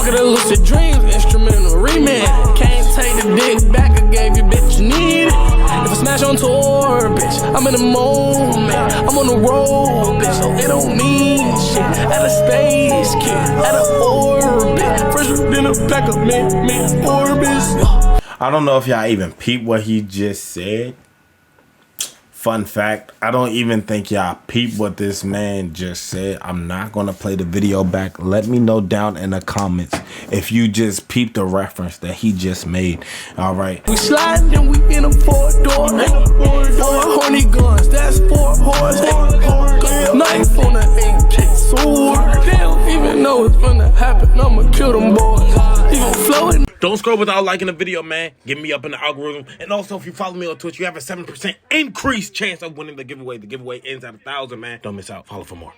Fuck it, a lucid dreams, instrumental remix. Can't take the dick back, I gave you, bitch, you need it. If I smash on tour, bitch, I'm in the moment. I'm on the road, bitch, so it don't mean shit. At a space kid, at an orbit. Fresher than a pack of mint orbits. I don't know if y'all even peep what he just said. Fun fact, I don't even think y'all peep what this man just said. I'm not going to play the video back. Let me know down in the comments if you just peeped the reference that he just made. All right. We sliding and we in a four-door. Four horny guns, that's 4 horse. Knife on the AK sword. They don't even know what's gonna happen. I'ma kill them boys. Even flowing. Don't scroll without liking the video, man. Get me up in the algorithm. And also, if you follow me on Twitch, you have a 7% increased chance of winning the giveaway. The giveaway ends at 1,000, man. Don't miss out. Follow for more.